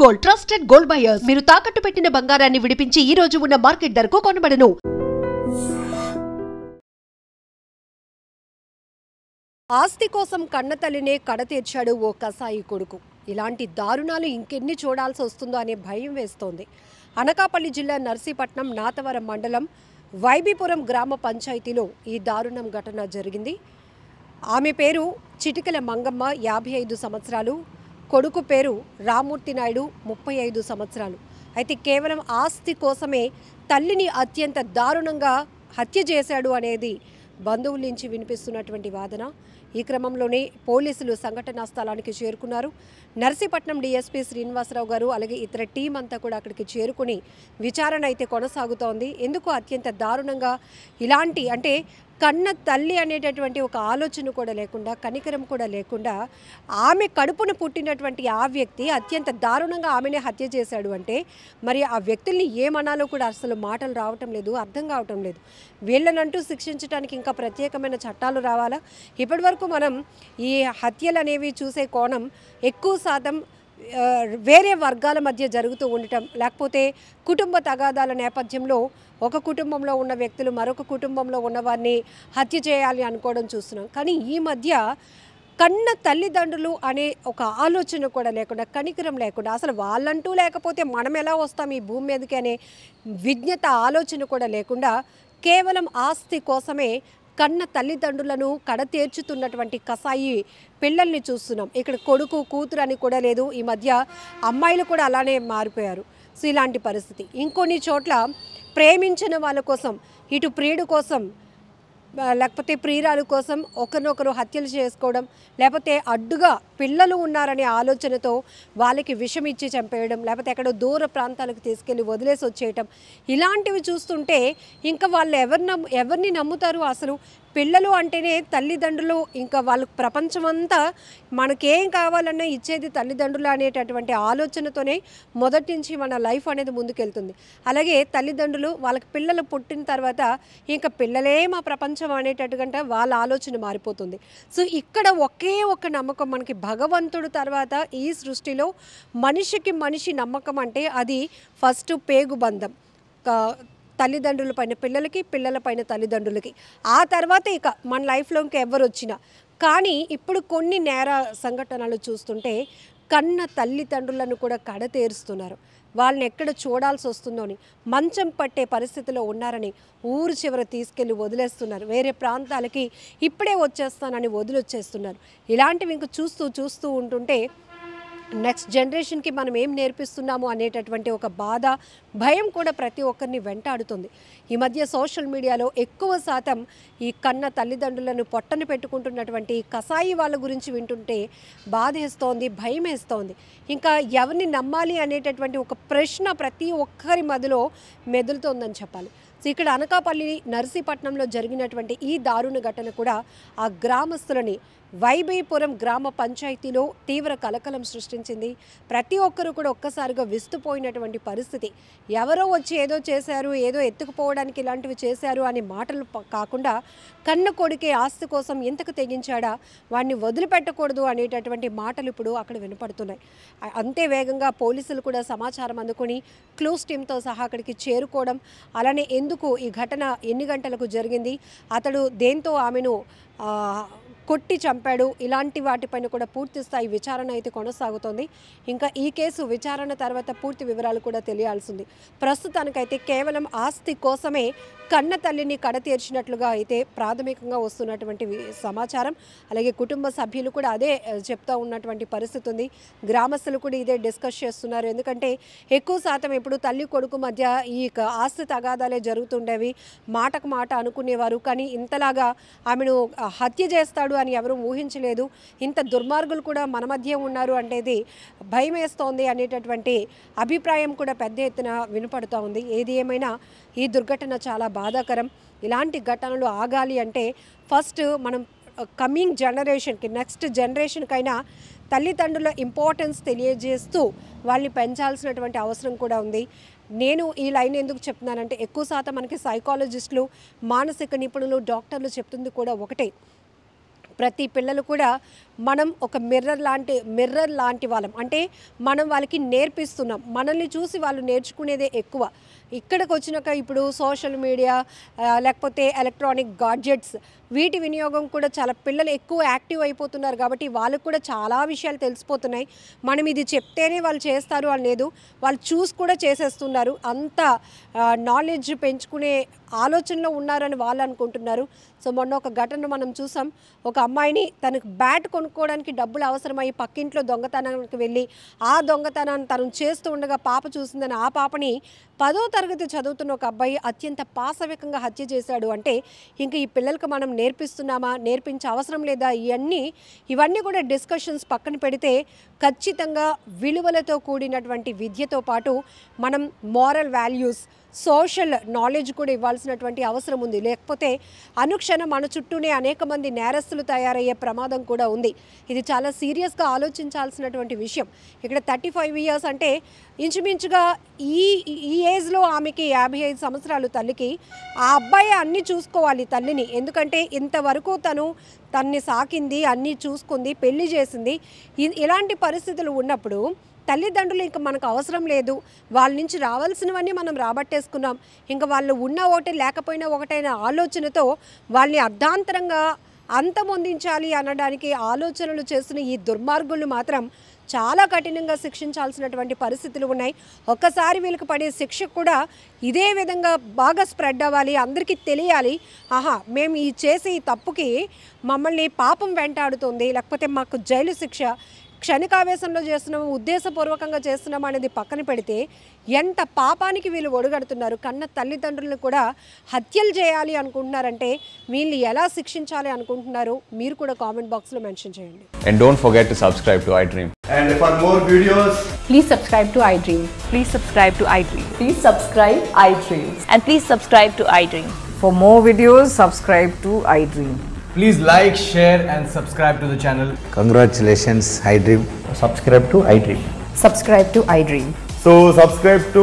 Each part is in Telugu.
గోల్డ్ ట్రస్టెడ్ గోల్డ్ బయర్స్ మీరు తాకట్టు పెట్టిన బంగారాన్ని విడిపించి ఈ రోజు ఉన్న మార్కెట్ ధరకు కొనబడను. ఆస్తి కోసం కన్నతల్లినే కడతీర్చాడు ఓ కసాయి కొడుకు. ఇలాంటి దారుణాలు ఇంకెన్ని చూడాల్సి వస్తుందో అనే భయం వేస్తోంది. అనకాపల్లి జిల్లా నర్సీపట్నం నాతవరం మండలం వైబీపురం గ్రామ పంచాయతీలో ఈ దారుణం ఘటన జరిగింది. ఆమె పేరు చిటికల మంగమ్మ, 55 సంవత్సరాలు. కొడుకు పేరు రామూర్తి నాయుడు, 35 సంవత్సరాలు. అయితే కేవలం ఆస్తి కోసమే తల్లిని అత్యంత దారుణంగా హత్య చేశాడు అనేది బంధువుల నుంచి వినిపిస్తున్నటువంటి వాదన. ఈ క్రమంలోనే పోలీసులు సంఘటనా స్థలానికి చేరుకున్నారు. నర్సీపట్నం డీఎస్పీ శ్రీనివాసరావు గారు అలాగే ఇతర టీం అంతా కూడా అక్కడికి చేరుకుని విచారణ అయితే కొనసాగుతోంది. ఎందుకు అత్యంత దారుణంగా ఇలాంటి అంటే కన్న తల్లి అనేటటువంటి ఒక ఆలోచన కూడా లేకుండా, కనికరం కూడా లేకుండా ఆమె కడుపును పుట్టినటువంటి ఆ వ్యక్తి అత్యంత దారుణంగా ఆమెనే హత్య చేశాడు అంటే మరి ఆ వ్యక్తుల్ని ఏమనాలో కూడా అసలు మాటలు రావటం లేదు, అర్థం కావటం లేదు. వీళ్ళనంటూ శిక్షించడానికి ఇంకా ప్రత్యేకమైన చట్టాలు రావాలా? ఇప్పటివరకు మనం ఈ హత్యలు అనేవి చూసే కోణం ఎక్కువ శాతం వేరే వర్గాల మధ్య జరుగుతూ ఉండటం, లేకపోతే కుటుంబ తగాదాల నేపథ్యంలో ఒక కుటుంబంలో ఉన్న వ్యక్తులు మరొక కుటుంబంలో ఉన్నవారిని హత్య చేయాలి అనుకోవడం చూస్తున్నాం. కానీ ఈ మధ్య కన్న తల్లిదండ్రులు అనే ఒక ఆలోచన కూడా లేకుండా, కనికరం లేకుండా, అసలు వాళ్ళంటూ లేకపోతే మనం ఎలా వస్తాం ఈ భూమి మీదకి అనే విజ్ఞత ఆలోచన కూడా లేకుండా కేవలం ఆస్తి కోసమే కన్న తల్లిదండ్రులను కడతేర్చుతున్నటువంటి కసాయి పిల్లల్ని చూస్తున్నాం. ఇక్కడ కొడుకు కూతురు అని కూడా లేదు. ఈ మధ్య అమ్మాయిలు కూడా అలానే మారిపోయారు. సో ఇలాంటి పరిస్థితి. ఇంకొన్ని చోట్ల ప్రేమించిన వాళ్ళ కోసం, ఇటు ప్రియుడు కోసం లేకపోతే ప్రియురాలు కోసం ఒకరినొకరు హత్యలు చేసుకోవడం, లేకపోతే అడ్డుగా పిల్లలు ఉన్నారనే ఆలోచనతో వాళ్ళకి విషం ఇచ్చి చంపేయడం, లేకపోతే ఎక్కడో దూర ప్రాంతాలకు తీసుకెళ్ళి వదిలేసి వచ్చేయటం, ఇలాంటివి చూస్తుంటే ఇంకా వాళ్ళు ఎవరిని నమ్ముతారు? అసలు పిల్లలు అంటేనే తల్లిదండ్రులు, ఇంకా వాళ్ళకు ప్రపంచమంతా మనకేం కావాలన్నా ఇచ్చేది తల్లిదండ్రులు అనేటటువంటి ఆలోచనతోనే మొదటి నుంచి మన లైఫ్ అనేది ముందుకెళ్తుంది. అలాగే తల్లిదండ్రులు వాళ్ళకి పిల్లలు పుట్టిన తర్వాత ఇంకా పిల్లలే మా ప్రపంచం అనేటట్టుగా వాళ్ళ ఆలోచన మారిపోతుంది. సో ఇక్కడ ఒకే ఒక నమ్మకం మనకి, భగవంతుడు తర్వాత ఈ సృష్టిలో మనిషికి మనిషి నమ్మకం అంటే అది ఫస్ట్ పేగు బంధం, తల్లిదండ్రుల పైన పిల్లలకి, పిల్లల పైన తల్లిదండ్రులకి, ఆ తర్వాత ఇక మన లైఫ్లో ఇంకా ఎవరు వచ్చినా. కానీ ఇప్పుడు కొన్ని నేర సంఘటనలు చూస్తుంటే కన్న తల్లిదండ్రులను కూడా కడతేరుస్తున్నారు. వాళ్ళని ఎక్కడ చూడాల్సి వస్తుందో అని, మంచం పట్టే పరిస్థితిలో ఉన్నారని ఊరు చివర తీసుకెళ్ళి వదిలేస్తున్నారు. వేరే ప్రాంతాలకి ఇప్పుడే వచ్చేస్తానని వదిలొచ్చేస్తున్నారు. ఇలాంటివి ఇంక చూస్తూ ఉంటుంటే నెక్స్ట్ జనరేషన్కి మనం ఏం నేర్పిస్తున్నాము అనేటటువంటి ఒక బాధ, భయం కూడా ప్రతి ఒక్కరిని వెంటాడుతుంది. ఈ మధ్య సోషల్ మీడియాలో ఎక్కువ శాతం ఈ కన్న తల్లిదండ్రులను పొట్టను పెట్టుకుంటున్నటువంటి కసాయి వాళ్ళ గురించి వింటుంటే బాధేస్తోంది, భయం వేస్తోంది. ఇంకా ఎవరిని నమ్మాలి అనేటటువంటి ఒక ప్రశ్న ప్రతి ఒక్కరి మధ్యలో మెదులుతోందని చెప్పాలి. సో ఇక్కడ అనకాపల్లి నర్సీపట్నంలో జరిగినటువంటి ఈ దారుణ ఘటన కూడా ఆ గ్రామస్తులని వైబీపురం గ్రామ పంచాయతీలో తీవ్ర కలకలం సృష్టించింది. ప్రతి ఒక్కరూ కూడా ఒక్కసారిగా విస్తుపోయినటువంటి పరిస్థితి. ఎవరో వచ్చి ఏదో చేశారు, ఏదో ఎత్తుకుపోవడానికి ఇలాంటివి చేశారు అనే మాటలు కాకుండా కన్న కొడుకే ఆస్తి కోసం ఇంతకు తెగించాడా, వాడిని వదిలిపెట్టకూడదు అనేటటువంటి మాటలు ఇప్పుడు అక్కడ వినపడుతున్నాయి. అంతే వేగంగా పోలీసులు కూడా సమాచారం అందుకొని క్లూస్ టీంతో సహా అక్కడికి చేరుకోవడం, అలానే ఎందుకు ఈ ఘటన ఎన్ని గంటలకు జరిగింది, అతడు దేంతో ఆమెను కొట్టి చంపాడు, ఇలాంటి వాటిపైన కూడా పూర్తి స్థాయి విచారణ అయితే కొనసాగుతోంది. ఇంకా ఈ కేసు విచారణ తర్వాత పూర్తి వివరాలు కూడా తెలియాల్సింది. ప్రస్తుతానికైతే కేవలం ఆస్తి కోసమే కన్న తల్లిని కడతీర్చినట్లుగా అయితే ప్రాథమికంగా వస్తున్నటువంటి సమాచారం. అలాగే కుటుంబ సభ్యులు కూడా అదే చెప్తా ఉన్నటువంటి పరిస్థితి ఉంది. గ్రామస్తులు కూడా ఇదే డిస్కస్ చేస్తున్నారు. ఎందుకంటే ఎక్కువ శాతం ఇప్పుడు తల్లి కొడుకు మధ్య ఈ ఆస్తి తగాదాలే జరుగుతుండేవి. మాటకు మాట అనుకునేవారు. కానీ ఇంతలాగా ఆమెను హత్య చేస్తాడు అని ఎవరూ ఊహించలేదు. ఇంత దుర్మార్గులు కూడా మన మధ్య ఉన్నారు అనేది భయం వేస్తోంది అనేటటువంటి అభిప్రాయం కూడా పెద్ద ఎత్తున వినపడుతూ ఉంది. ఏది ఏమైనా ఈ దుర్ఘటన చాలా బాధాకరం. ఇలాంటి ఘటనలు ఆగాలి అంటే ఫస్ట్ మనం కమింగ్ జనరేషన్కి, నెక్స్ట్ జనరేషన్కైనా తల్లిదండ్రుల ఇంపార్టెన్స్ తెలియజేస్తూ వాళ్ళని పెంచాల్సినటువంటి అవసరం కూడా ఉంది. నేను ఈ లైన్ ఎందుకు చెప్తున్నానంటే ఎక్కువ శాతం మనకి సైకాలజిస్టులు, మానసిక నిపుణులు, డాక్టర్లు చెప్తుంది కూడా ఒకటే, ప్రతి పిల్లలు కూడా మనం ఒక మిర్రర్ లాంటి వాళ్ళం. అంటే మనం వాళ్ళకి నేర్పిస్తున్నాం, మనల్ని చూసి వాళ్ళు నేర్చుకునేదే ఎక్కువ. ఇక్కడికి వచ్చినాక ఇప్పుడు సోషల్ మీడియా లేకపోతే ఎలక్ట్రానిక్ గాడ్జెట్స్ వీటి వినియోగం కూడా చాలా పిల్లలు ఎక్కువ యాక్టివ్ అయిపోతున్నారు కాబట్టి వాళ్ళకు కూడా చాలా విషయాలు తెలిసిపోతున్నాయి. మనం ఇది చెప్తేనే వాళ్ళు చేస్తారు అని లేదు, వాళ్ళు చూసి కూడా చేసేస్తున్నారు. అంత నాలెడ్జ్ పెంచుకునే ఆలోచనలో ఉన్నారని వాళ్ళు అనుకుంటున్నారు. సో మొన్న ఒక ఘటన మనం చూసాం. ఒక అమ్మాయిని తనకు బ్యాట్ కొనుక్కోవడానికి డబ్బులు అవసరమై పక్కింట్లో దొంగతనానికి వెళ్ళి ఆ దొంగతనాన్ని తను చేస్తూ ఉండగా పాప చూసిందని ఆ పాపని 10వ తరగతి చదువుతున్న ఒక అబ్బాయి అత్యంత పాశవికంగా హత్య చేశాడు. అంటే ఇంక ఈ పిల్లలకు మనం నేర్పిస్తున్నామా, నేర్పించే అవసరం లేదా, ఇవన్నీ కూడా డిస్కషన్స్ పక్కన పెడితే ఖచ్చితంగా విలువలతో కూడినటువంటి విద్యతో పాటు మనం మోరల్ వాల్యూస్, సోషల్ నాలెడ్జ్ కూడా ఇవ్వాల్సినటువంటి అవసరం ఉంది. లేకపోతే అనుక్షణం మన చుట్టూనే అనేక మంది నేరస్తులు తయారయ్యే ప్రమాదం కూడా ఉంది. ఇది చాలా సీరియస్గా ఆలోచించాల్సినటువంటి విషయం. ఇక్కడ 35 ఇయర్స్ అంటే ఇంచుమించుగా ఈ ఏజ్లో ఆమెకి 55 సంవత్సరాలు తల్లికి. ఆ అబ్బాయి అన్నీ చూసుకోవాలి తల్లిని, ఎందుకంటే ఇంతవరకు తన్ని సాకింది, అన్నీ చూసుకుంది, పెళ్లి చేసింది. ఇలాంటి పరిస్థితులు ఉన్నప్పుడు తల్లిదండ్రులు ఇంకా మనకు అవసరం లేదు, వాళ్ళ నుంచి రావాల్సినవన్నీ మనం రాబట్టేసుకున్నాం, ఇంకా వాళ్ళు ఉన్న ఒకటే లేకపోయినా ఒకటైన ఆలోచనతో వాళ్ళని అర్ధాంతరంగా అంతమొందించాలి అనడానికి ఆలోచనలు చేస్తున్న ఈ దుర్మార్గులు మాత్రం చాలా కఠినంగా శిక్షించాల్సినటువంటి పరిస్థితులు ఉన్నాయి. ఒక్కసారి వీళ్ళకి పడే శిక్ష కూడా ఇదే విధంగా బాగా స్ప్రెడ్ అవ్వాలి, అందరికీ తెలియాలి. మేము ఈ చేసే ఈ తప్పుకి మమ్మల్ని పాపం వెంటాడుతుంది, లేకపోతే మాకు జైలు శిక్ష, క్షణికావేశంలో చేస్తున్నాము, ఉద్దేశపూర్వకంగా చేస్తున్నాము అనేది పక్కన పెడితే ఎంత పాపానికి వీళ్ళు ఒడుగడుతున్నారు. కన్న తల్లిదండ్రులను కూడా హత్యలు చేయాలి అనుకుంటున్నారంటే వీళ్ళు ఎలా శిక్షించాలి అనుకుంటున్నారు మీరు కూడా కామెంట్ బాక్స్లో మెన్షన్ చేయండి. And don't forget to subscribe to iDream. And for more videos, please subscribe to iDream. Please subscribe to iDream. Please subscribe iDream. And please subscribe to iDream. For more videos, subscribe to iDream. Please like, share and subscribe to the channel. Congratulations, iDream. Subscribe to iDream. Subscribe to iDream. so subscribe to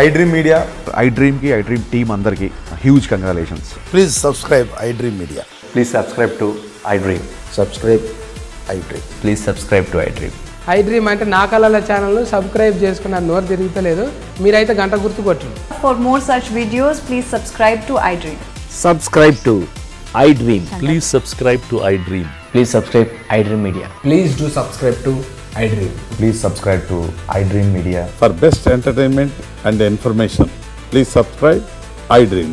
iDream Media. iDream team andarki huge congratulations. Please subscribe iDream Media. Please subscribe to iDream. Subscribe iDream. Please subscribe to iDream. iDream అంటే నా కళల ఛానల్ను సబ్స్క్రైబ్ చేసుకున్న నోరు తిరుగుతలేదు, మీరైతే గంట గుర్తు కొట్టండి. For more such videos, please subscribe to iDream. Subscribe to iDream. Please subscribe to iDream. Please subscribe iDream Media. Please do subscribe to iDream. Please subscribe to iDream Media. For best entertainment and information, please subscribe iDream.